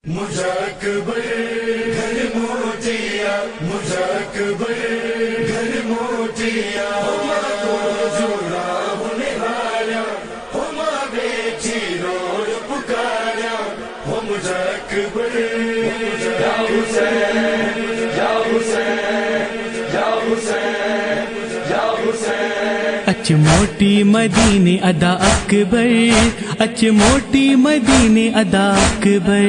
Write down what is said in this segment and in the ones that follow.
मुझाकबर घर मोटिया, मुझाकबर घर मोटिया, को जोड़ा होने वाला हो माँ बेटी रोज पुकारा हो मुझाकबर। या हुसैन या हुसैन या हुसैन या हुसैन। अच मोटी मदीने अदा अकबर, अच मोटी मदीने अदा अकबर।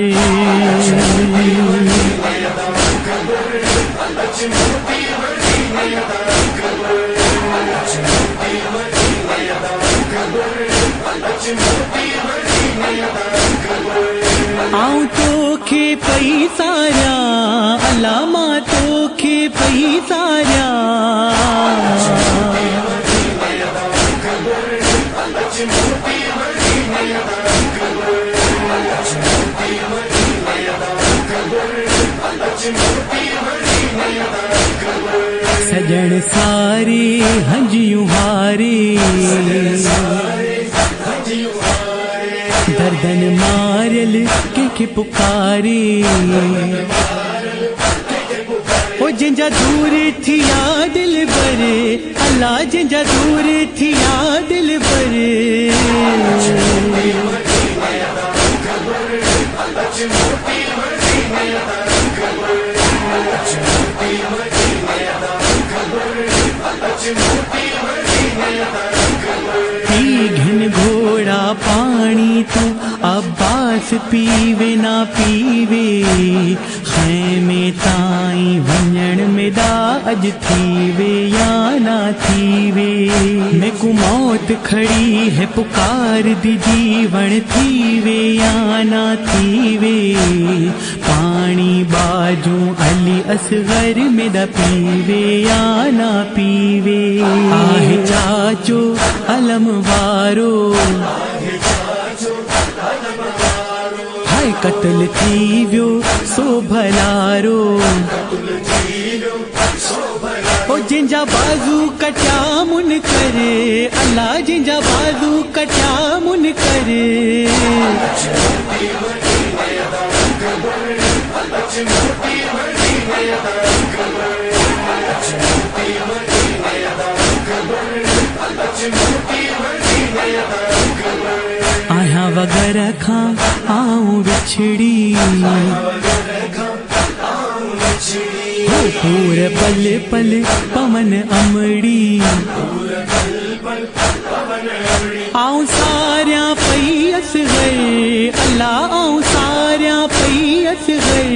आऊं तो खे पई सारा अलामा तो खे पई सारा। सजन सारे हंजियूं हारे, दर्दन मारल के पुकारे। ओ जिंजा दूर थिया दिल बरे अल्लाह, जिंजा दूर थिया दिल बरे। पी घिन घोड़ा पानी तू अब्बास पीवे ना पीवे। खैमे ताई वंजन में दा अज थीवे या ना थीवे। मैं को मौत खड़ी है पुकार दी जीवन थीवे या ना थीवे। पानी बाजू अली असगर में दा पीवे या ना पीवे। आहे चाचो अलम वारो, हाय कत्ल थी व्यो सो भलारो। ओ जिंजा बाजू कटा मुन करे अल्लाह, जिंजा बाजू कटा मुन करे। आया वगैरह खा आऊं बिछड़ी, पूरे पल पल पवन अमड़ी। आऊं सारिया पई असग़र अल्लाह, आऊं सारिया पई असग़र।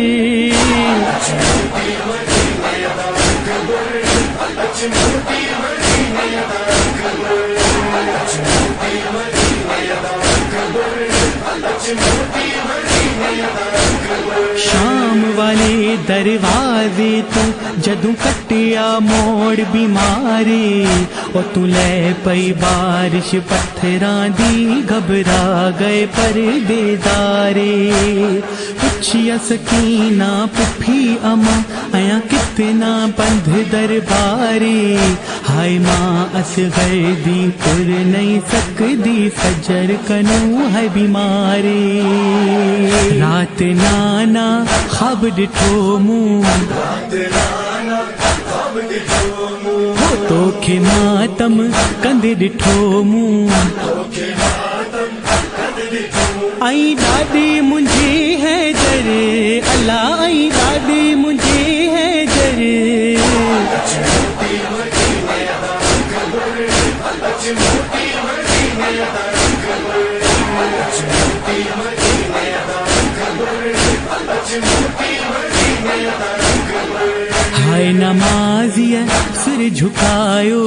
शाम वाले दरवाजे तू जदू कटिया मोड़ बीमारे। ओ तू ले पई बारिश पत्थरां दी घबरा गए परदेदारे। पुछिया सकीना पुफी अमा आया कितना बंध दरबारे। हाय मां असग़र दी पुर नहीं सकदी सजर कनू है बीमारे। रात नाना ख्वाब डिठो मुँह हो तोखे मातम कंद डिठो मुँह। आई दादी मुझे है जरे अल्लाह, आई दादी मुझे है जरे। हाय नमाज़िया सिर झुकायो,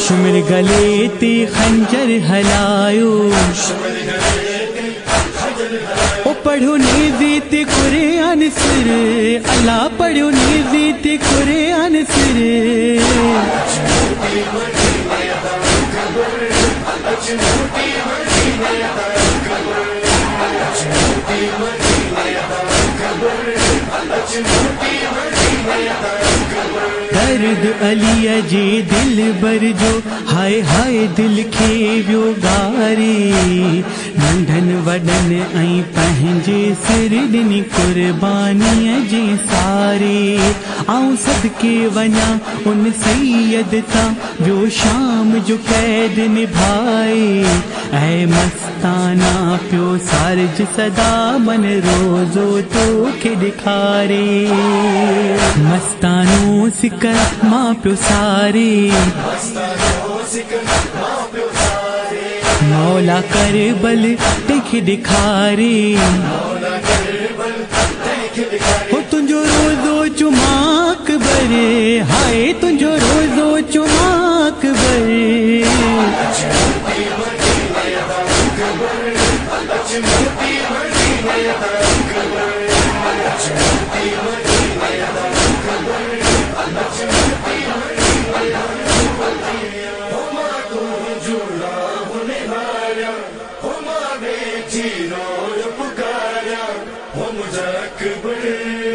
शुमिर गले ते खंजर हलायो। ओ पढ़ो नेज़े ते कुरान सिर अल्लाह, पढ़ो नेज़े ते कुरान सिर। दर्द अली जे दिल बर जो हाय हाय दिल खे व्यो गारे। नंढन वडन ऐं पंहिंजे सिर ॾिनी कुर्बानीअ जे सारे आऊं सदके वञा उन सैयद तां जो शाम जो कैद निभाए ऐ मस्ताना पियो सारज सदा मन रोज़ो तोखे ॾेखारे मस्तानो सिक मां पियो सारे मौला करबल तंहिंखे ॾेखारे हो तुंहिंजो रोज़ो चुमाक भरे हाय तुंहिंजो रोज़ो चुमाक भरे पुकारा हो मुझे अकबर